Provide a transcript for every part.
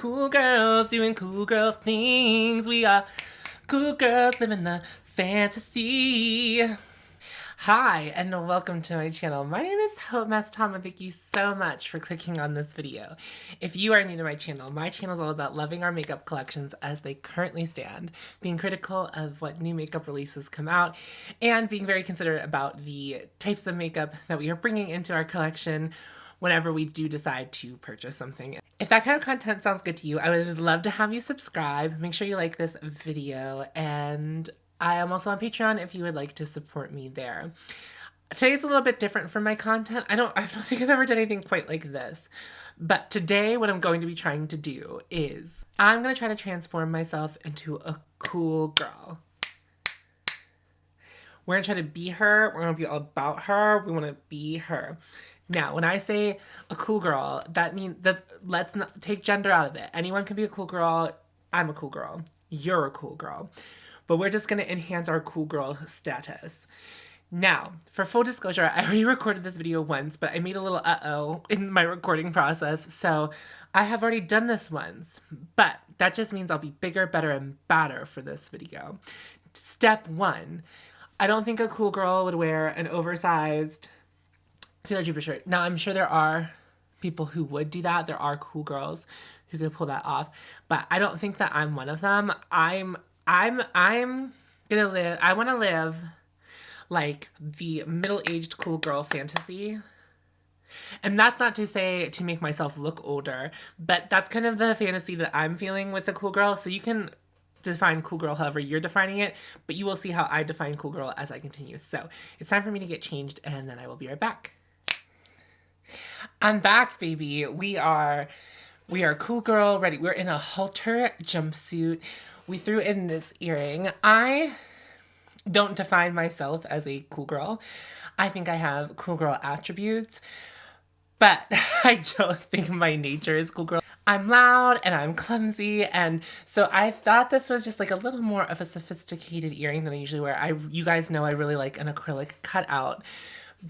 cool girls doing cool girl things. We are cool girls living the fantasy. Hi, and welcome to my channel. My name is hautemesstom, and thank you so much for clicking on this video. If you are new to my channel is all about loving our makeup collections as they currently stand, being critical of what new makeup releases come out, and being very considerate about the types of makeup that we are bringing into our collection whenever we do decide to purchase something. If that kind of content sounds good to you, I would love to have you subscribe. Make sure you like this video, and I am also on Patreon if you would like to support me there. Today's a little bit different from my content. I don't think I've ever done anything quite like this. But today what I'm going to be trying to do is I'm going to try to transform myself into a cool girl. We're going to try to be her. We're going to be all about her. We want to be her. Now, when I say a cool girl, that means let's not take gender out of it. Anyone can be a cool girl. I'm a cool girl. You're a cool girl. But we're just going to enhance our cool girl status. Now, for full disclosure, I already recorded this video once, but I made a little uh-oh in my recording process. So I have already done this once, but that just means I'll be bigger, better, and badder for this video. Step one, I don't think a cool girl would wear an oversized Sailor Jupiter shirt. Now, I'm sure there are people who would do that. There are cool girls who could pull that off, but I don't think that I'm one of them. I'm gonna live, I want to live like the middle-aged cool girl fantasy. And that's not to say to make myself look older, but that's kind of the fantasy that I'm feeling with a cool girl. So you can define cool girl however you're defining it, but you will see how I define cool girl as I continue. So it's time for me to get changed, and then I will be right back. I'm back, baby. We are cool girl ready. We're in a halter jumpsuit. We threw in this earring. I don't define myself as a cool girl. I think I have cool girl attributes, but I don't think my nature is cool girl. I'm loud and I'm clumsy, and so I thought this was just like a little more of a sophisticated earring than I usually wear. You guys know I really like an acrylic cutout,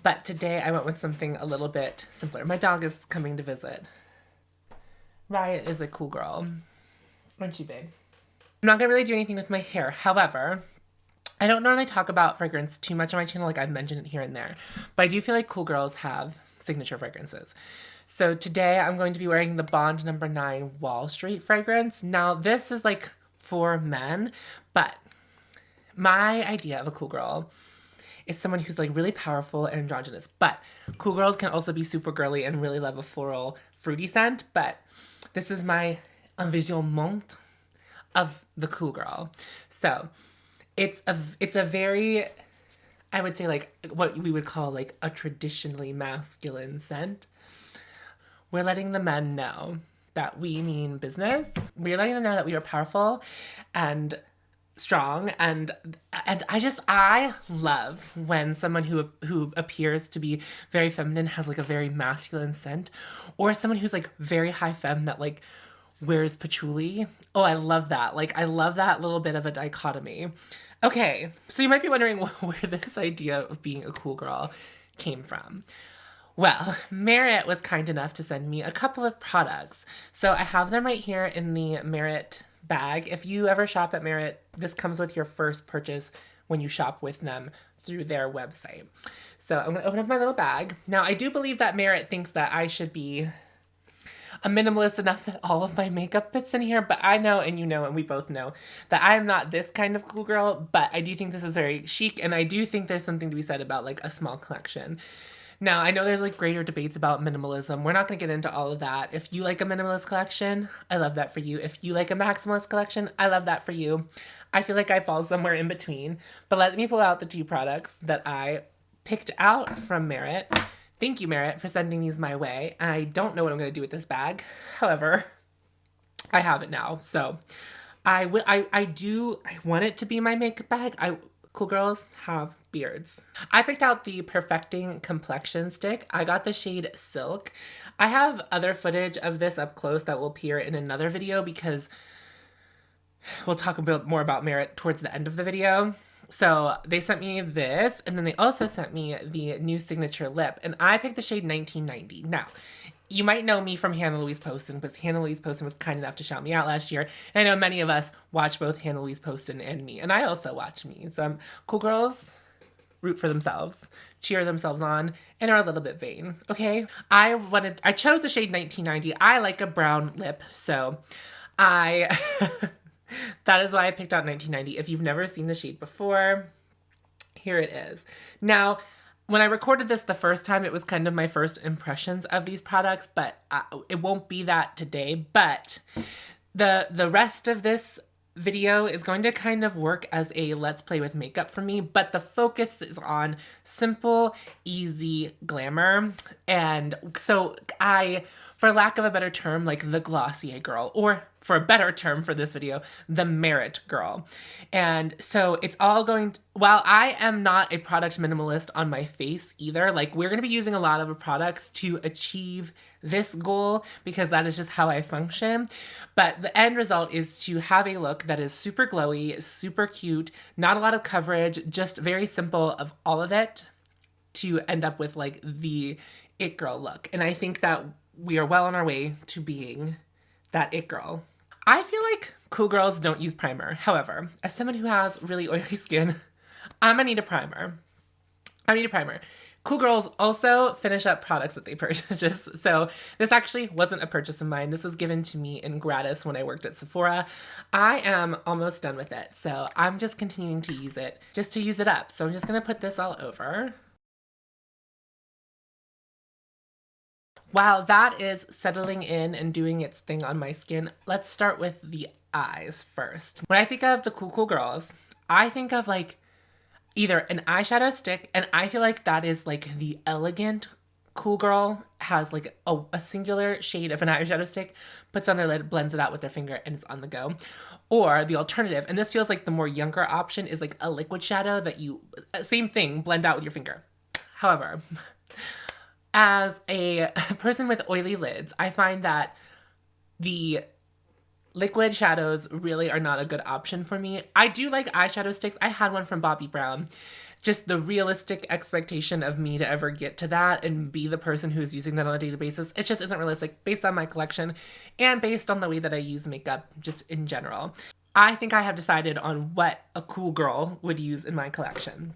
but today I went with something a little bit simpler. My dog is coming to visit. Riot is a cool girl. Aren't you, babe? I'm not gonna really do anything with my hair. However, I don't normally talk about fragrance too much on my channel, like I've mentioned it here and there, but I do feel like cool girls have signature fragrances. So today I'm going to be wearing the Bond No. 9 Wall Street fragrance. Now this is like for men, but my idea of a cool girl is someone who's like really powerful and androgynous, but cool girls can also be super girly and really love a floral fruity scent, but this is my envisionnement of the cool girl. So it's a very, I would say, like what we would call like a traditionally masculine scent. We're letting the men know that we mean business. We're letting them know that we are powerful and strong, and I love when someone who appears to be very feminine has like a very masculine scent, or someone who's like very high femme that like wears patchouli. Oh, I love that. Like, I love that little bit of a dichotomy. Okay, so you might be wondering where this idea of being a cool girl came from. Well, Merit was kind enough to send me a couple of products. So I have them right here in the Merit bag. If you ever shop at Merit, this comes with your first purchase when you shop with them through their website. So I'm gonna open up my little bag. Now, I do believe that Merit thinks that I should be a minimalist enough that all of my makeup fits in here, but I know, and you know, and we both know that I am not this kind of cool girl, but I do think this is very chic, and I do think there's something to be said about like a small collection. Now, I know there's like greater debates about minimalism. We're not going to get into all of that. If you like a minimalist collection, I love that for you. If you like a maximalist collection, I love that for you. I feel like I fall somewhere in between, but let me pull out the two products that I picked out from Merit. Thank you, Merit, for sending these my way. I don't know what I'm going to do with this bag. However, I have it now. So I want it to be my makeup bag. Cool girls have beards. I picked out the Perfecting Complexion stick. I got the shade Silk. I have other footage of this up close that will appear in another video because we'll talk a bit more about Merit towards the end of the video. So they sent me this, and then they also sent me the new signature lip, and I picked the shade 1990. Now, you might know me from Hannah Louise Poston, because Hannah Louise Poston was kind enough to shout me out last year. And I know many of us watch both Hannah Louise Poston and me, and I also watch me. So cool girls root for themselves, cheer themselves on, and are a little bit vain. Okay, I chose the shade 1990. I like a brown lip, so I that is why I picked out 1990. If you've never seen the shade before, here it is. Now, when I recorded this the first time, it was kind of my first impressions of these products, but it won't be that today. But the rest of this video is going to kind of work as a let's play with makeup for me, but the focus is on simple, easy glamour. And so for lack of a better term, like the Glossier girl, or for a better term for this video, the Merit girl. And so it's all going to, while I am not a product minimalist on my face either, like we're going to be using a lot of products to achieve this goal because that is just how I function. But the end result is to have a look that is super glowy, super cute, not a lot of coverage, just very simple of all of it to end up with like the it girl look. And I think that we are well on our way to being that it girl. I feel like cool girls don't use primer. However, as someone who has really oily skin, I'm gonna need a primer. I need a primer. Cool girls also finish up products that they purchase. So this actually wasn't a purchase of mine. This was given to me in gratis when I worked at Sephora. I am almost done with it. So I'm just continuing to use it, just to use it up. So I'm just gonna put this all over. While that is settling in and doing its thing on my skin, let's start with the eyes first. When I think of the cool girls, I think of like either an eyeshadow stick, and I feel like that is like the elegant cool girl, has like a singular shade of an eyeshadow stick, puts on their lid, blends it out with their finger, and it's on the go. Or the alternative, and this feels like the more younger option, is like a liquid shadow that you, same thing, blend out with your finger. However, as a person with oily lids, I find that the liquid shadows really are not a good option for me. I do like eyeshadow sticks. I had one from Bobbi Brown. Just the realistic expectation of me to ever get to that and be the person who's using that on a daily basis, it just isn't realistic based on my collection and based on the way that I use makeup just in general. I think I have decided on what a cool girl would use in my collection.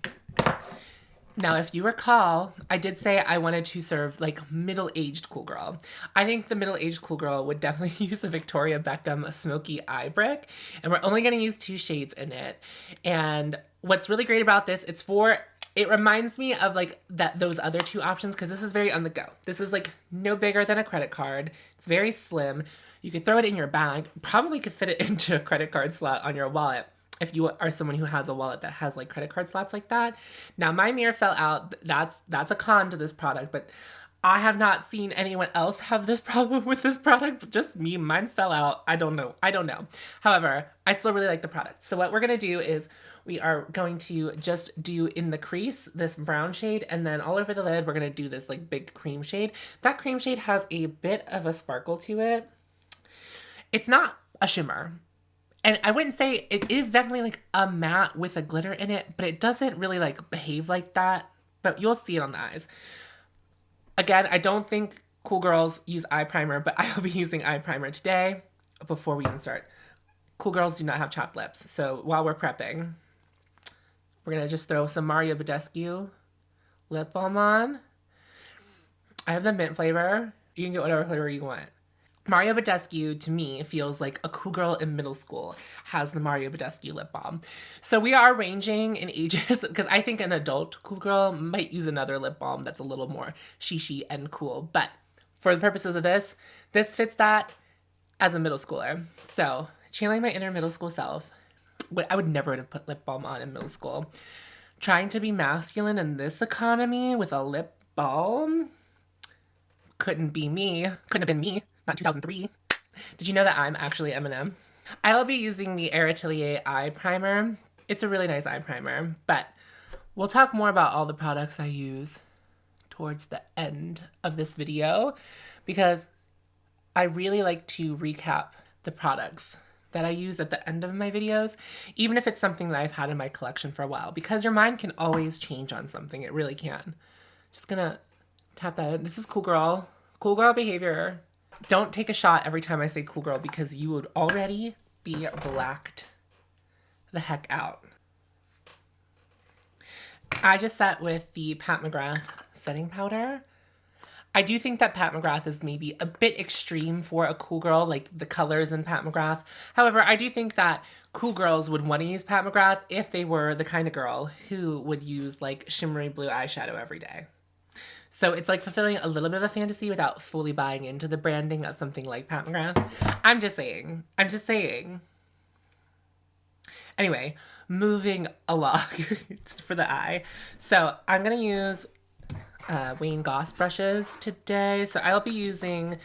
Now, if you recall, I did say I wanted to serve like middle-aged cool girl. I think the middle-aged cool girl would definitely use a Victoria Beckham smoky eye brick, and we're only going to use 2 shades in it. And what's really great about this, it reminds me of like those other 2 options because this is very on the go. This is like no bigger than a credit card. It's very slim. You could throw it in your bag. Probably could fit it into a credit card slot on your wallet if you are someone who has a wallet that has like credit card slots like that. Now my mirror fell out. That's a con to this product, but I have not seen anyone else have this problem with this product. Just me. Mine fell out. I don't know. However, I still really like the product. So what we're going to do is we are going to just do in the crease this brown shade, and then all over the lid we're going to do this like big cream shade. That cream shade has a bit of a sparkle to it. It's not a shimmer. And I wouldn't say it is definitely like a matte with a glitter in it, but it doesn't really like behave like that. But you'll see it on the eyes. Again, I don't think cool girls use eye primer, but I will be using eye primer today before we even start. Cool girls do not have chapped lips. So while we're prepping, we're going to just throw some Mario Badescu lip balm on. I have the mint flavor. You can get whatever flavor you want. Mario Badescu, to me, feels like a cool girl in middle school has the Mario Badescu lip balm. So we are ranging in ages, because I think an adult cool girl might use another lip balm that's a little more shishi and cool. But for the purposes of this fits that as a middle schooler. So channeling my inner middle school self, I would never have put lip balm on in middle school. Trying to be masculine in this economy with a lip balm couldn't be me. Couldn't have been me. Not 2003. Did you know that I'm actually Eminem? I will be using the Air Atelier eye primer. It's a really nice eye primer, but we'll talk more about all the products I use towards the end of this video because I really like to recap the products that I use at the end of my videos, even if it's something that I've had in my collection for a while, because your mind can always change on something. It really can. Just gonna tap that in. This is Cool Girl Cool girl behavior. Don't take a shot every time I say cool girl because you would already be blacked the heck out. I just set with the Pat McGrath setting powder. I do think that Pat McGrath is maybe a bit extreme for a cool girl, like the colors in Pat McGrath. However, I do think that cool girls would want to use Pat McGrath if they were the kind of girl who would use like shimmery blue eyeshadow every day. So it's like fulfilling a little bit of a fantasy without fully buying into the branding of something like Pat McGrath. I'm just saying. I'm just saying. Anyway, moving along for the eye. So I'm going to use Wayne Goss brushes today. So I'll be using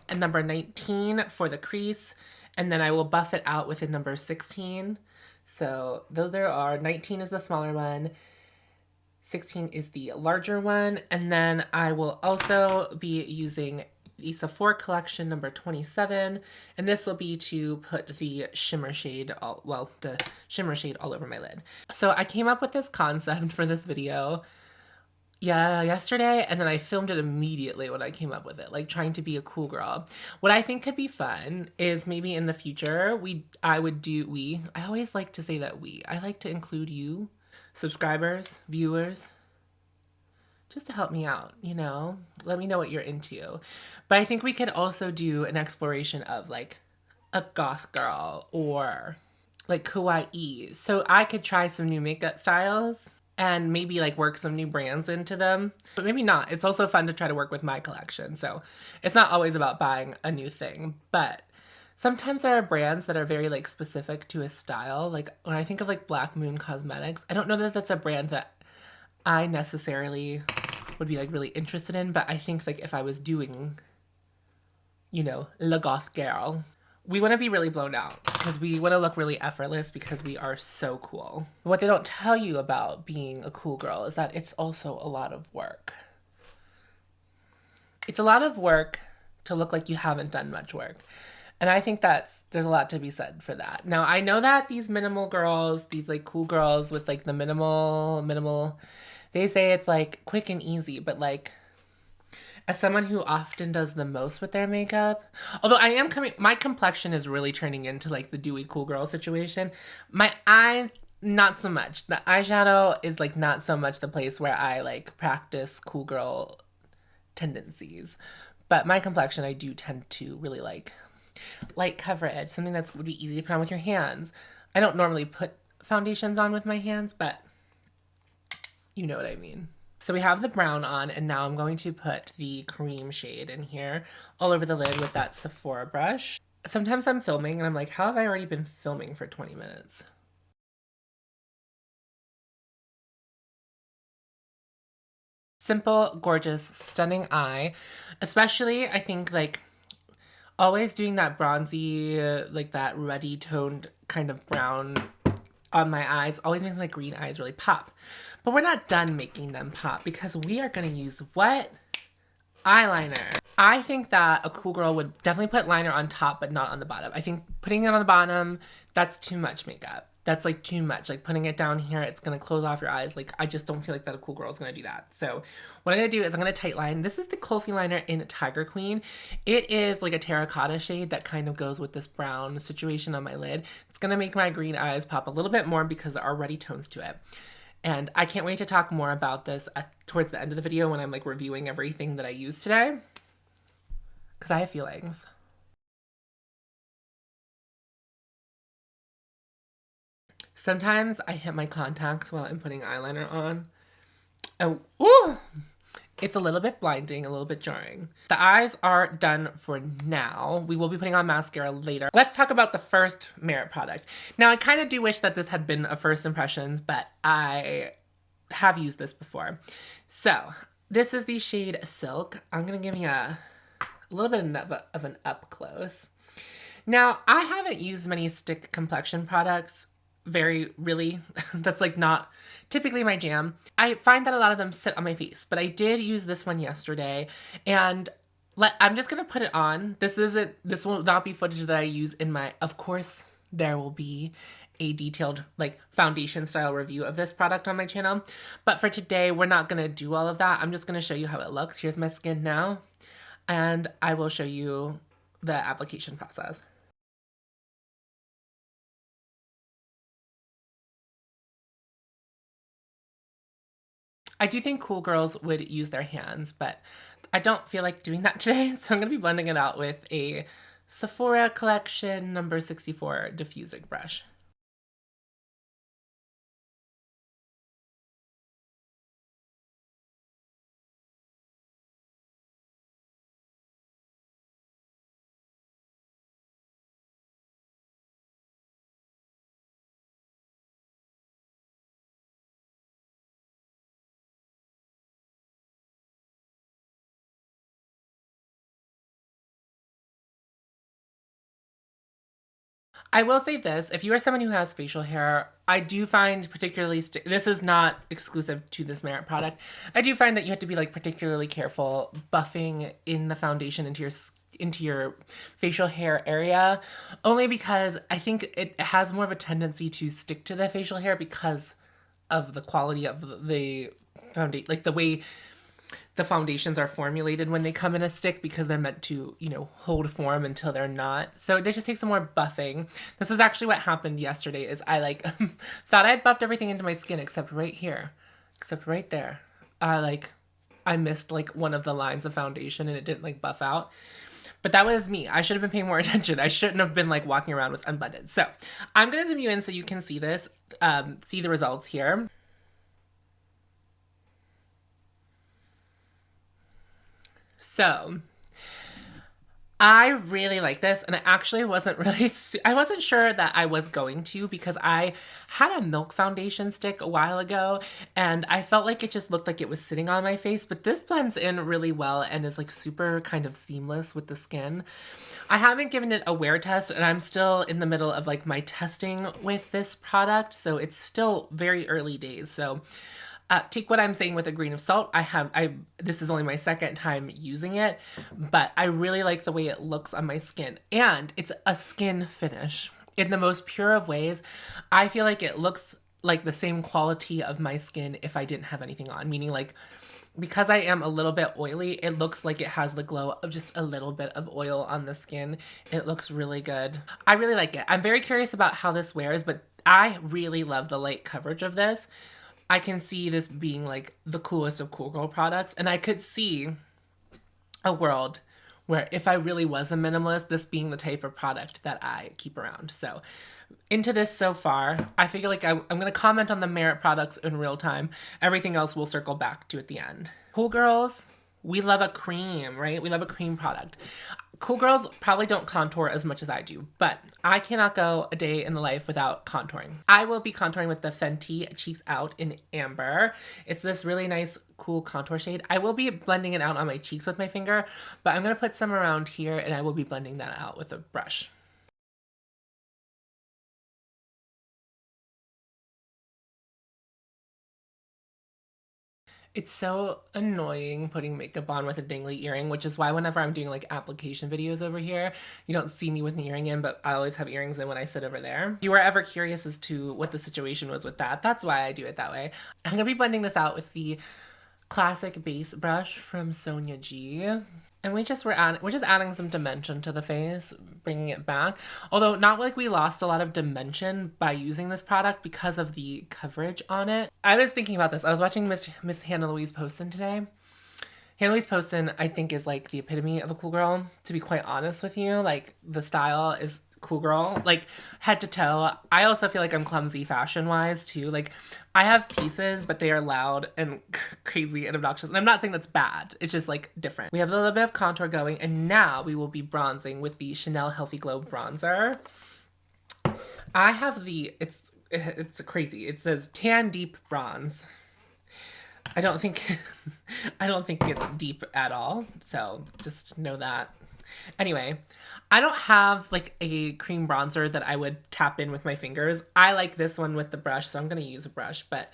a number 19 for the crease, and then I will buff it out with a number 16. So those there are. 19 is the smaller one. 16 is the larger one. And then I will also be using the Sephora collection number 27. And this will be to put the shimmer shade, the shimmer shade all over my lid. So I came up with this concept for this video yesterday, and then I filmed it immediately when I came up with it, like trying to be a cool girl. What I think could be fun is maybe in the future, I always like to say that I like to include you, subscribers, viewers, just to help me out, you know? Let me know what you're into. But I think we could also do an exploration of like a goth girl or like kawaii. So I could try some new makeup styles and maybe like work some new brands into them, but maybe not. It's also fun to try to work with my collection. So it's not always about buying a new thing, but sometimes there are brands that are very like specific to a style. Like when I think of like Black Moon Cosmetics, I don't know that that's a brand that I necessarily would be like really interested in, but I think like if I was doing, you know, La Goth Girl, we want to be really blown out because we want to look really effortless because we are so cool. What they don't tell you about being a cool girl is that it's also a lot of work. It's a lot of work to look like you haven't done much work. And I think there's a lot to be said for that. Now, I know that these minimal girls, these like cool girls with like the minimal, they say it's like quick and easy, but like as someone who often does the most with their makeup, although my complexion is really turning into like the dewy cool girl situation. My eyes, not so much. The eyeshadow is like not so much the place where I like practice cool girl tendencies. But my complexion, I do tend to really like light coverage, something that would be easy to put on with your hands. I don't normally put foundations on with my hands, but you know what I mean. So we have the brown on, and now I'm going to put the cream shade in here all over the lid with that Sephora brush. Sometimes I'm filming and I'm like, how have I already been filming for 20 minutes? Simple, gorgeous, stunning eye. Especially, I think, like, always doing that bronzy, like that ruddy toned kind of brown on my eyes always makes my green eyes really pop. But we're not done making them pop because we are going to use what? Eyeliner. I think that a cool girl would definitely put liner on top but not on the bottom. I think putting it on the bottom, that's too much makeup. That's like too much. Like putting it down here, it's going to close off your eyes. Like I just don't feel like that a cool girl is going to do that. So what I'm going to do is I'm going to tight line. This is the Kulfi liner in Tiger Queen. It is like a terracotta shade that kind of goes with this brown situation on my lid. It's going to make my green eyes pop a little bit more because there are already tones to it. And I can't wait to talk more about this towards the end of the video when I'm like reviewing everything that I used today. Because I have feelings. Sometimes I hit my contacts while I'm putting eyeliner on. Oh, ooh! It's a little bit blinding, a little bit jarring. The eyes are done for now. We will be putting on mascara later. Let's talk about the first Merit product. Now, I kind of do wish that this had been a first impressions, but I have used this before. So, this is the shade Silk. I'm going to give you a little bit of an up close. Now, I haven't used many stick complexion products really. That's like not typically my jam. I find that a lot of them sit on my face, but I did use this one yesterday, and I'm just gonna put it on. This will not be footage that I use in my, of course there will be a detailed like foundation style review of this product on my channel, but for today we're not gonna do all of that. I'm just gonna show you how it looks. Here's my skin now. and I will show you the application process. I do think cool girls would use their hands, but I don't feel like doing that today, so I'm going to be blending it out with a Sephora Collection number 64 diffusing brush. I will say this, if you are someone who has facial hair, I do find particularly, this is not exclusive to this Merit product, I do find that you have to be like particularly careful buffing in the foundation into your facial hair area, only because I think it has more of a tendency to stick to the facial hair because of the quality of the foundation, like the way the foundations are formulated when they come in a stick, because they're meant to, hold form until they're not. So this just takes some more buffing. This is actually what happened yesterday is I thought I had buffed everything into my skin except right here, except right there. I missed like one of the lines of foundation and it didn't like buff out. But that was me. I should have been paying more attention. I shouldn't have been like walking around with unblended. So I'm gonna zoom you in so you can see this, see the results here. So I really like this, and I actually wasn't really, I wasn't sure that I was going to, because I had a milk foundation stick a while ago, and I felt like it just looked like it was sitting on my face, but this blends in really well and is like super kind of seamless with the skin. I haven't given it a wear test, and I'm still in the middle of like my testing with this product, so it's still very early days. So take what I'm saying with a grain of salt. This is only my second time using it, but I really like the way it looks on my skin, and it's a skin finish in the most pure of ways. I feel like it looks like the same quality of my skin if I didn't have anything on, meaning like because I am a little bit oily, it looks like it has the glow of just a little bit of oil on the skin. It looks really good. I really like it. I'm very curious about how this wears, but I really love the light coverage of this. I can see this being like the coolest of cool girl products, and I could see a world where if I really was a minimalist, this being the type of product that I keep around. So into this so far, I feel like I'm going to comment on the Merit products in real time. Everything else we'll circle back to at the end. Cool girls, we love a cream, right? We love a cream product. Cool girls probably don't contour as much as I do, but I cannot go a day in the life without contouring. I will be contouring with the Fenty Cheeks Out in Amber. It's this really nice, cool contour shade. I will be blending it out on my cheeks with my finger, but I'm going to put some around here and I will be blending that out with a brush. It's so annoying putting makeup on with a dangly earring, which is why whenever I'm doing like application videos over here, you don't see me with an earring in, but I always have earrings in when I sit over there. If you were ever curious as to what the situation was with that, that's why I do it that way. I'm gonna be blending this out with the classic base brush from Sonia G. And we're just adding some dimension to the face, bringing it back. Although not like we lost a lot of dimension by using this product because of the coverage on it. I was thinking about this. I was watching Miss Hannah Louise Poston today. Hannah Louise Poston, I think, is like the epitome of a cool girl. To be quite honest with you, like the style is cool girl, like head to toe. I also feel like I'm clumsy fashion wise too. Like I have pieces, but they are loud and crazy and obnoxious. And I'm not saying that's bad. It's just like different. We have a little bit of contour going, and now we will be bronzing with the Chanel Healthy Glow bronzer. I have it's crazy. It says tan deep bronze. I don't think I don't think it's deep at all. So just know that. Anyway, I don't have like a cream bronzer that I would tap in with my fingers. I like this one with the brush, so I'm going to use a brush, but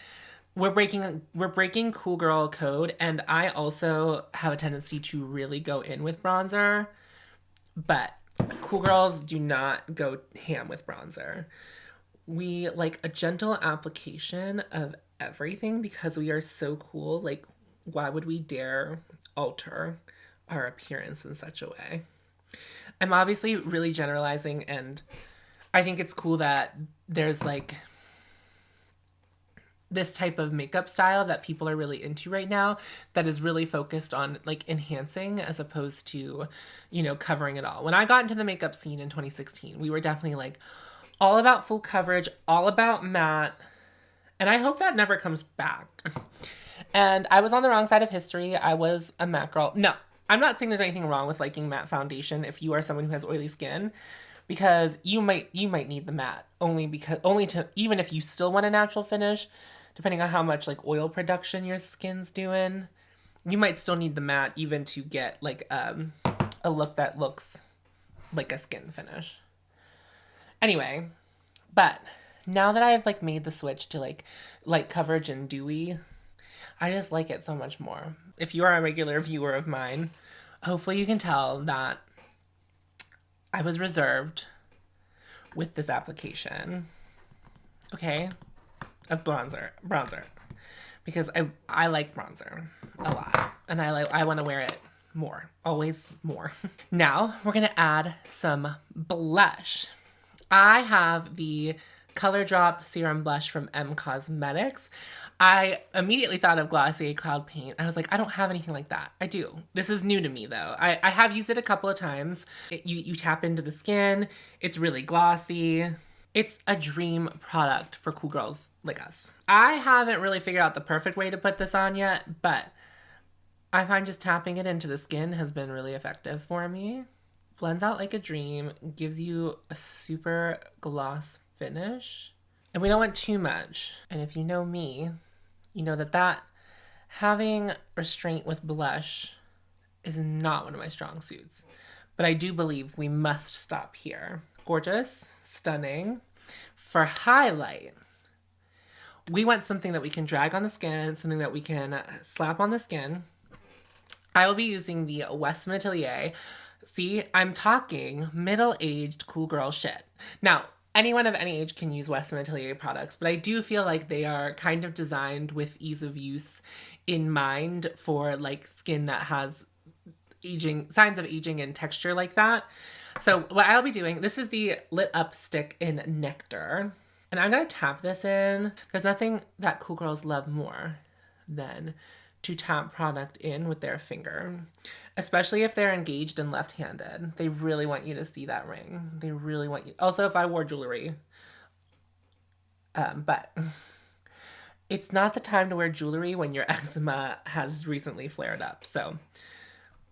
we're breaking cool girl code, and I also have a tendency to really go in with bronzer, but cool girls do not go ham with bronzer. We like a gentle application of everything because we are so cool. Like, why would we dare alter our appearance in such a way. I'm obviously really generalizing, and I think it's cool that there's like this type of makeup style that people are really into right now that is really focused on like enhancing as opposed to, you know, covering it all. When I got into the makeup scene in 2016, we were definitely like all about full coverage, all about matte, and I hope that never comes back. And I was on the wrong side of history. I was a matte girl. No, I'm not saying there's anything wrong with liking matte foundation if you are someone who has oily skin, because you might need the matte only to even if you still want a natural finish, depending on how much like oil production your skin's doing, you might still need the matte even to get like a look that looks like a skin finish. Anyway, but now that I've like made the switch to like light coverage and dewy, I just like it so much more. If you are a regular viewer of mine, hopefully you can tell that I was reserved with this application. Okay? Of bronzer. Because I like bronzer a lot. And I want to wear it more. Always more. Now, we're going to add some blush. I have the Color Drop Serum Blush from M Cosmetics. I immediately thought of Glossier Cloud Paint. I was like, I don't have anything like that. I do. This is new to me though. I have used it a couple of times. You tap into the skin. It's really glossy. It's a dream product for cool girls like us. I haven't really figured out the perfect way to put this on yet, but I find just tapping it into the skin has been really effective for me. Blends out like a dream, gives you a super gloss finish. And we don't want too much. And if you know me, you know that having restraint with blush is not one of my strong suits. But I do believe we must stop here. Gorgeous, stunning. For highlight, we want something that we can drag on the skin, something that we can slap on the skin. I will be using the Westman Atelier. See, I'm talking middle-aged cool girl shit. Now, anyone of any age can use Westman Atelier products, but I do feel like they are kind of designed with ease of use in mind for like skin that has signs of aging and texture like that. So what I'll be doing, this is the Lit Up Stick in Nectar. And I'm going to tap this in. There's nothing that cool girls love more than to tap product in with their finger, especially if they're engaged and left-handed. They really want you to see that ring. They really want you. Also, if I wore jewelry, but it's not the time to wear jewelry when your eczema has recently flared up. So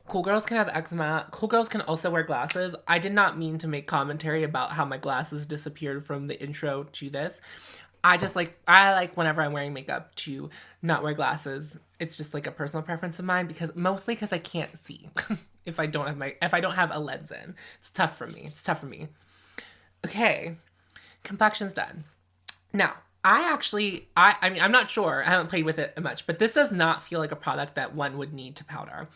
cool girls can have eczema. Cool girls can also wear glasses. I did not mean to make commentary about how my glasses disappeared from the intro to this. I like whenever I'm wearing makeup to not wear glasses. It's just like a personal preference of mine mostly because I can't see if I don't have a lens in. It's tough for me. Okay. Complexion's done. Now, I mean, I'm not sure. I haven't played with it much, but this does not feel like a product that one would need to powder.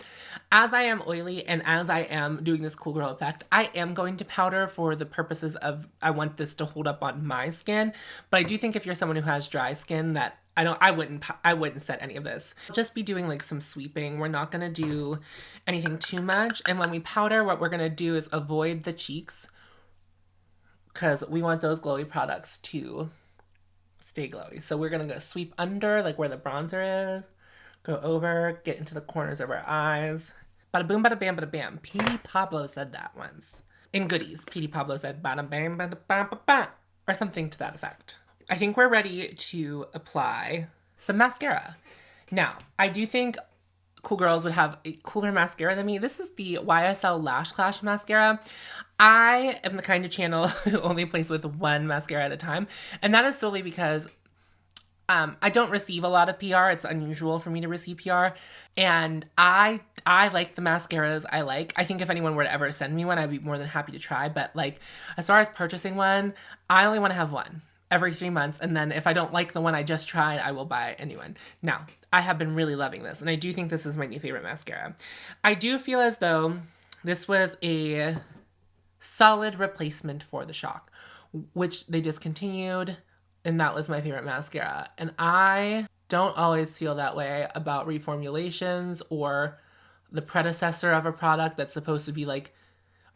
As I am oily and as I am doing this cool girl effect, I am going to powder for the purposes of, I want this to hold up on my skin. But I do think if you're someone who has dry skin that I wouldn't set any of this. Just be doing like some sweeping. We're not going to do anything too much. And when we powder, what we're going to do is avoid the cheeks because we want those glowy products to stay glowy. So we're going to go sweep under, like where the bronzer is, go over, get into the corners of our eyes. Bada boom, bada bam, bada bam. Petey Pablo said that once. In Goodies, Petey Pablo said bada bam, bada bam, bam, bam, or something to that effect. I think we're ready to apply some mascara. Now, I do think cool girls would have a cooler mascara than me. This is the YSL Lash Clash mascara. I am the kind of channel who only plays with one mascara at a time. And that is solely because I don't receive a lot of PR. It's unusual for me to receive PR. And I like the mascaras I like. I think if anyone were to ever send me one, I'd be more than happy to try. But like, as far as purchasing one, I only want to have one every 3 months. And then if I don't like the one I just tried, I will buy a new one. Now, I have been really loving this. And I do think this is my new favorite mascara. I do feel as though this was a solid replacement for the Shock, which they discontinued. And that was my favorite mascara. And I don't always feel that way about reformulations or the predecessor of a product that's supposed to be like,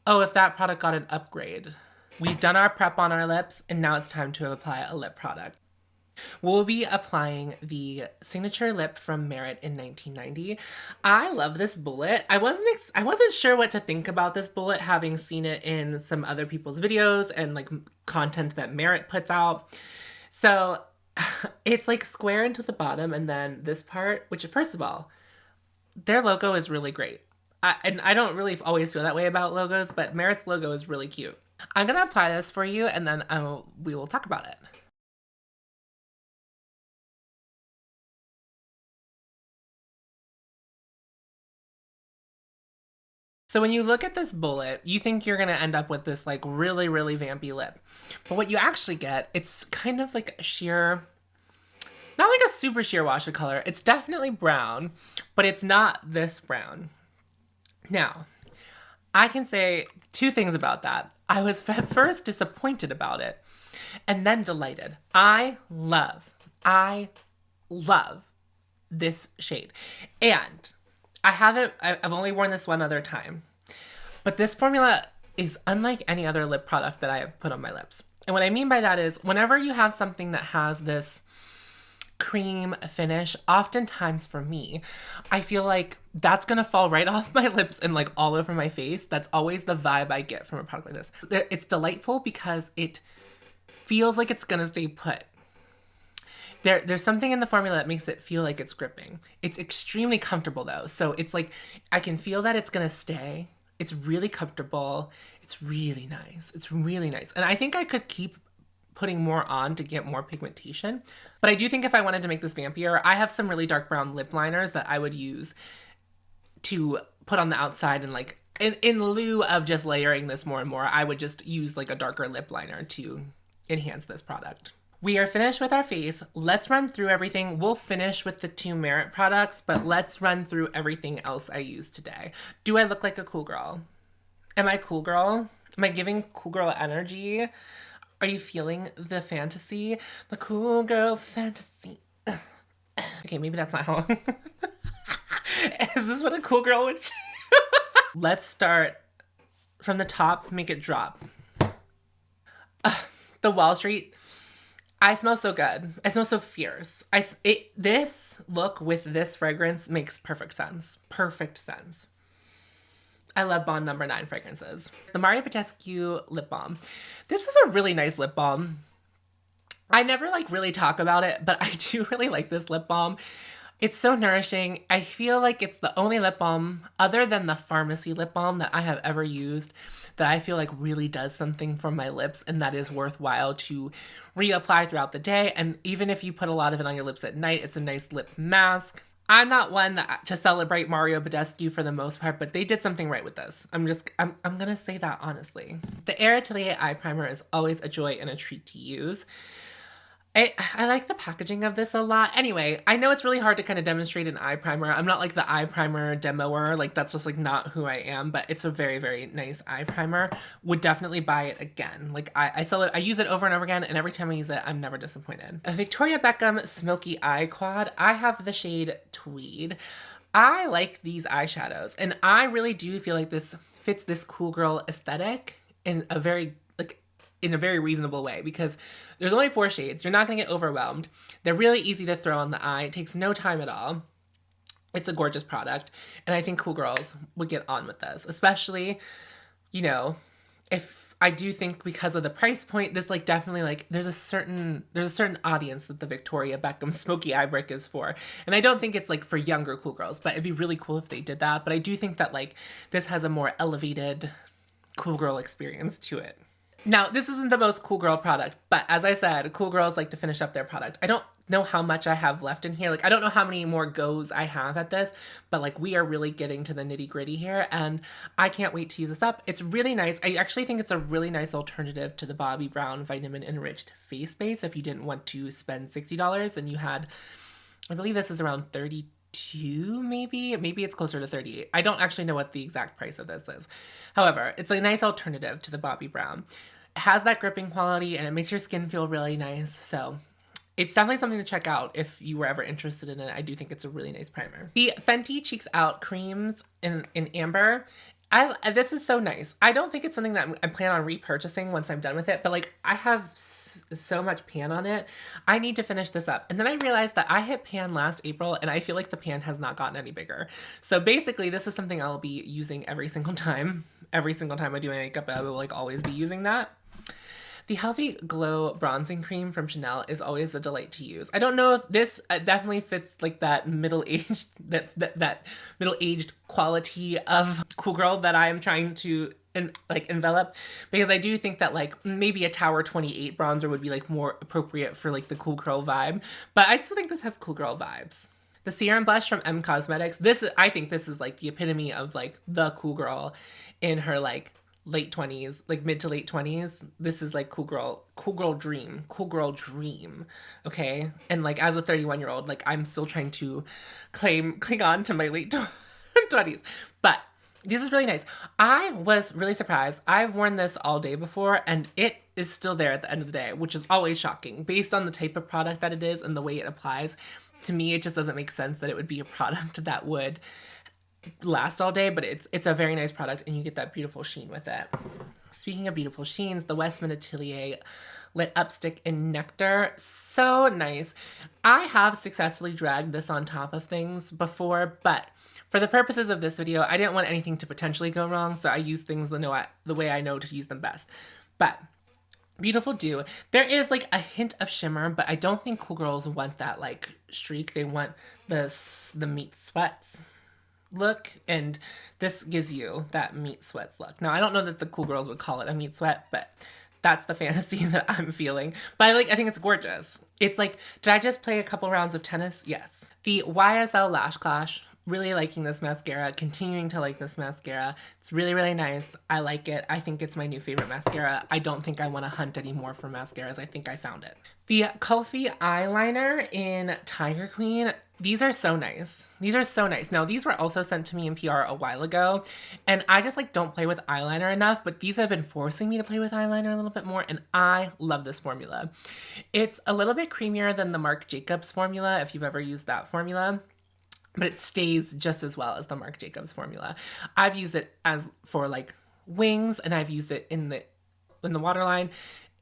oh, if that product got an upgrade. We've done our prep on our lips, and now it's time to apply a lip product. We'll be applying the signature lip from Merit in 1990. I love this bullet. I wasn't sure what to think about this bullet, having seen it in some other people's videos and like content that Merit puts out. So it's like square into the bottom, and then this part, which first of all, their logo is really great. And I don't really always feel that way about logos, but Merit's logo is really cute. I'm gonna apply this for you, and then we will talk about it. So when you look at this bullet, you think you're gonna end up with this like really, really vampy lip. But what you actually get, it's kind of like a sheer, not like a super sheer wash of color. It's definitely brown, but it's not this brown. Now, I can say two things about that. I was at first disappointed about it and then delighted. I love this shade. And I've only worn this one other time, but this formula is unlike any other lip product that I have put on my lips. And what I mean by that is whenever you have something that has this cream finish, oftentimes for me, I feel like that's gonna fall right off my lips and like all over my face. That's always the vibe I get from a product like this. It's delightful because it feels like it's gonna stay put. There's something in the formula that makes it feel like it's gripping. It's extremely comfortable though. So it's like, I can feel that it's gonna stay. It's really comfortable. It's really nice. It's really nice. And I think I could keep putting more on to get more pigmentation. But I do think if I wanted to make this vampier, I have some really dark brown lip liners that I would use to put on the outside, and like in lieu of just layering this more and more, I would just use like a darker lip liner to enhance this product. We are finished with our face. Let's run through everything. We'll finish with the 2 Merit products, but let's run through everything else I used today. Do I look like a cool girl? Am I cool girl? Am I giving cool girl energy? Are you feeling the fantasy? The cool girl fantasy. Okay, maybe that's not how. Is this what a cool girl would do? Let's start from the top, make it drop. The Wall Street. I smell so good. I smell so fierce. This look with this fragrance makes perfect sense. Perfect sense. I love Bond number 9 fragrances. The Mario Badescu lip balm. This is a really nice lip balm. I never like really talk about it, but I do really like this lip balm. It's so nourishing. I feel like it's the only lip balm other than the pharmacy lip balm that I have ever used that I feel like really does something for my lips and that is worthwhile to reapply throughout the day. And even if you put a lot of it on your lips at night, it's a nice lip mask. I'm not one to celebrate Mario Badescu for the most part, but they did something right with this. I'm gonna say that honestly. The Air Atelier eye primer is always a joy and a treat to use. I like the packaging of this a lot. Anyway, I know it's really hard to kind of demonstrate an eye primer. I'm not like the eye primer demoer. Like that's just like not who I am, but it's a very, very nice eye primer. Would definitely buy it again. Like I sell it, I use it over and over again, and every time I use it, I'm never disappointed. A Victoria Beckham Smoky Eye Quad. I have the shade Tweed. I like these eyeshadows, and I really do feel like this fits this cool girl aesthetic in a very reasonable way, because there's only 4 shades. You're not going to get overwhelmed. They're really easy to throw on the eye. It takes no time at all. It's a gorgeous product, and I think cool girls would get on with this, especially, you know, if I do think because of the price point, this like definitely like there's a certain audience that the Victoria Beckham Smoky Eye Brick is for. And I don't think it's like for younger cool girls, but it'd be really cool if they did that. But I do think that like this has a more elevated cool girl experience to it. Now, this isn't the most cool girl product, but as I said, cool girls like to finish up their product. I don't know how much I have left in here. Like, I don't know how many more goes I have at this, but like we are really getting to the nitty gritty here, and I can't wait to use this up. It's really nice. I actually think it's a really nice alternative to the Bobbi Brown Vitamin Enriched Face Base if you didn't want to spend $60 and you had, I believe this is around $32 maybe it's closer to $38. I don't actually know what the exact price of this is. However, it's a nice alternative to the Bobbi Brown. It has that gripping quality and it makes your skin feel really nice. So it's definitely something to check out if you were ever interested in it. I do think it's a really nice primer. The Fenty Cheeks Out creams in Amber. This is so nice. I don't think it's something that I plan on repurchasing once I'm done with it, but like I have so much pan on it. I need to finish this up. And then I realized that I hit pan last April and I feel like the pan has not gotten any bigger. So basically this is something I'll be using every single time. Every single time I do my makeup, I will like always be using that. The Healthy Glow Bronzing Cream from Chanel is always a delight to use. I don't know if this definitely fits like that middle-aged, that middle-aged quality of cool girl that I am trying to envelop, because I do think that like maybe a Tower 28 bronzer would be like more appropriate for like the cool girl vibe, but I still think this has cool girl vibes. The Serum Blush from M Cosmetics. I think this is like the epitome of like the cool girl in her like late 20s, like mid to late 20s. This is like cool girl dream, okay? And like as a 31-year-old, like I'm still trying to cling on to my late 20s. But this is really nice. I was really surprised. I've worn this all day before and it is still there at the end of the day, which is always shocking based on the type of product that it is and the way it applies. To me, it just doesn't make sense that it would be a product that would last all day, but it's a very nice product and you get that beautiful sheen with it. Speaking of beautiful sheens, the Westman Atelier Lit Up Stick in Nectar. So nice. I have successfully dragged this on top of things before, but for the purposes of this video, I didn't want anything to potentially go wrong, so I use things the way I know to use them best. But beautiful dew. There is like a hint of shimmer, but I don't think cool girls want that like streak. They want the meat sweats look, and this gives you that meat sweats look. Now I don't know that the cool girls would call it a meat sweat, but that's the fantasy that I'm feeling. But I think it's gorgeous. It's like, did I just play a couple rounds of tennis? Yes. The YSL Lash Clash. Really liking this mascara, continuing to like this mascara. It's really, really nice. I like it. I think it's my new favorite mascara. I don't think I want to hunt anymore for mascaras. I think I found it. The Kulfi eyeliner in Tiger Queen. These are so nice. These are so nice. Now, these were also sent to me in PR a while ago, and I just like don't play with eyeliner enough, but these have been forcing me to play with eyeliner a little bit more, and I love this formula. It's a little bit creamier than the Marc Jacobs formula, if you've ever used that formula, but it stays just as well as the Marc Jacobs formula. I've used it as for like wings, and I've used it in the waterline.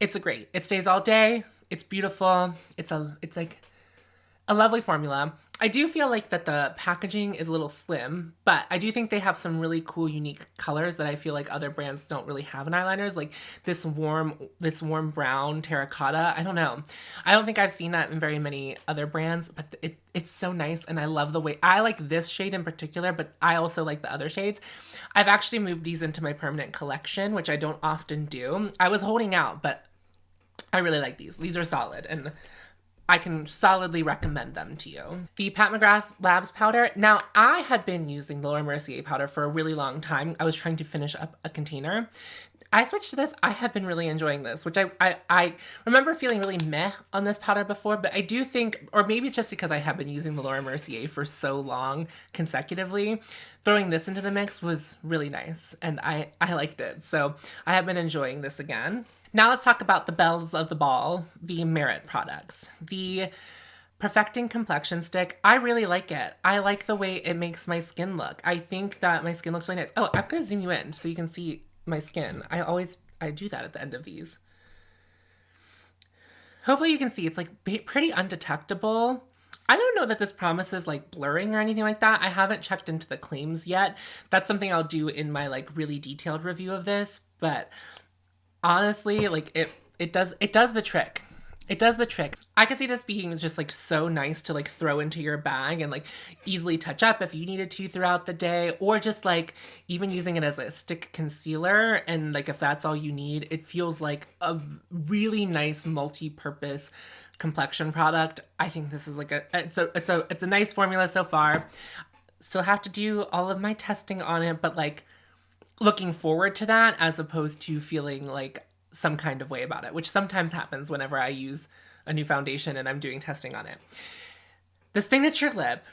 It's great. It stays all day. It's beautiful. It's like a lovely formula. I do feel like that the packaging is a little slim, but I do think they have some really cool, unique colors that I feel like other brands don't really have in eyeliners, like this warm brown terracotta. I don't know. I don't think I've seen that in very many other brands, but it's so nice, and I love the way, I like this shade in particular, but I also like the other shades. I've actually moved these into my permanent collection, which I don't often do. I was holding out, but I really like these. These are solid, and I can solidly recommend them to you. The Pat McGrath Labs powder. Now, I had been using the Laura Mercier powder for a really long time. I was trying to finish up a container. I switched to this. I have been really enjoying this, which I remember feeling really meh on this powder before, but I do think, or maybe it's just because I have been using the Laura Mercier for so long consecutively, throwing this into the mix was really nice, and I liked it. So I have been enjoying this again. Now let's talk about the belles of the ball, the Merit products. The Perfecting Complexion Stick, I really like it. I like the way it makes my skin look. I think that my skin looks really nice. Oh, I'm going to zoom you in so you can see my skin. I do that at the end of these. Hopefully you can see it's like pretty undetectable. I don't know that this promises like blurring or anything like that. I haven't checked into the claims yet. That's something I'll do in my like really detailed review of this, but honestly, like it does the trick. It does the trick. I could see this being just like so nice to like throw into your bag and like easily touch up if you needed to throughout the day, or just like even using it as a stick concealer. And like if that's all you need, it feels like a really nice multi-purpose complexion product. I think this is like it's a nice formula so far. Still have to do all of my testing on it, but like looking forward to that as opposed to feeling like some kind of way about it, which sometimes happens whenever I use a new foundation and I'm doing testing on it. The Signature Lip,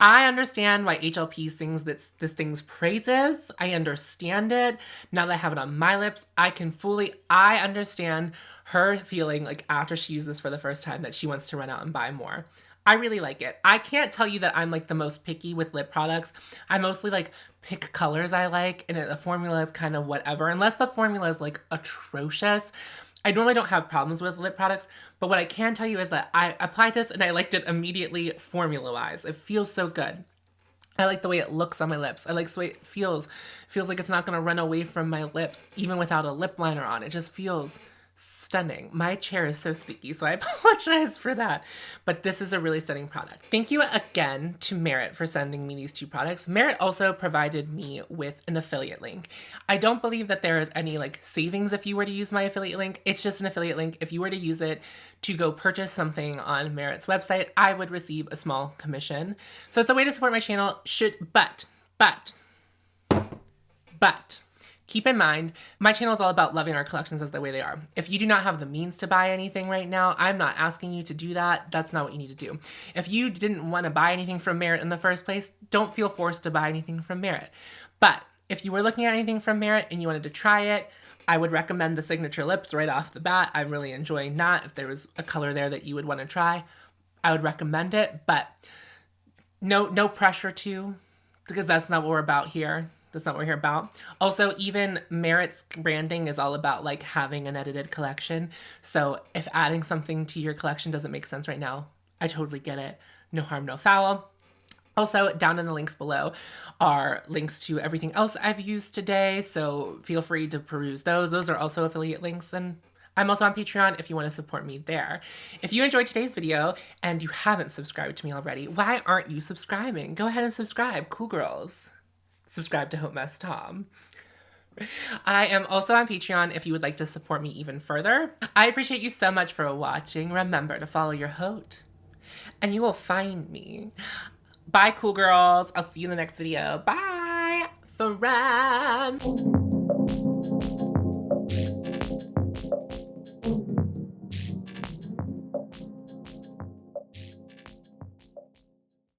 I understand why HLP sings this thing's praises. I understand it. Now that I have it on my lips, I understand her feeling like after she used this for the first time that she wants to run out and buy more. I really like it. I can't tell you that I'm like the most picky with lip products. I mostly like pick colors I like, and the formula is kind of whatever, unless the formula is like atrocious. I normally don't have problems with lip products, but what I can tell you is that I applied this and I liked it immediately formula-wise. It feels so good. I like the way it looks on my lips. I like the way it feels. It feels like it's not going to run away from my lips, even without a lip liner on. It just feels stunning. My chair is so squeaky, so I apologize for that. But this is a really stunning product. Thank you again to Merit for sending me these two products. Merit also provided me with an affiliate link. I don't believe that there is any like savings if you were to use my affiliate link. It's just an affiliate link. If you were to use it to go purchase something on Merit's website, I would receive a small commission. So it's a way to support my channel. But keep in mind, my channel is all about loving our collections as the way they are. If you do not have the means to buy anything right now, I'm not asking you to do that. That's not what you need to do. If you didn't want to buy anything from Merit in the first place, don't feel forced to buy anything from Merit. But if you were looking at anything from Merit and you wanted to try it, I would recommend the Signature Lips right off the bat. I'm really enjoying that. If there was a color there that you would want to try, I would recommend it. But no pressure to, because that's not what we're about here. That's not what we're here about. Also, even Merit's branding is all about like having an edited collection. So if adding something to your collection doesn't make sense right now, I totally get it. No harm, no foul. Also, down in the links below are links to everything else I've used today. So feel free to peruse those. Those are also affiliate links. And I'm also on Patreon if you want to support me there. If you enjoyed today's video and you haven't subscribed to me already, why aren't you subscribing? Go ahead and subscribe. Cool girls. Subscribe to hautemesstom. I am also on Patreon if you would like to support me even further. I appreciate you so much for watching. Remember to follow your haute, and you will find me. Bye, cool girls. I'll see you in the next video. Bye, friend.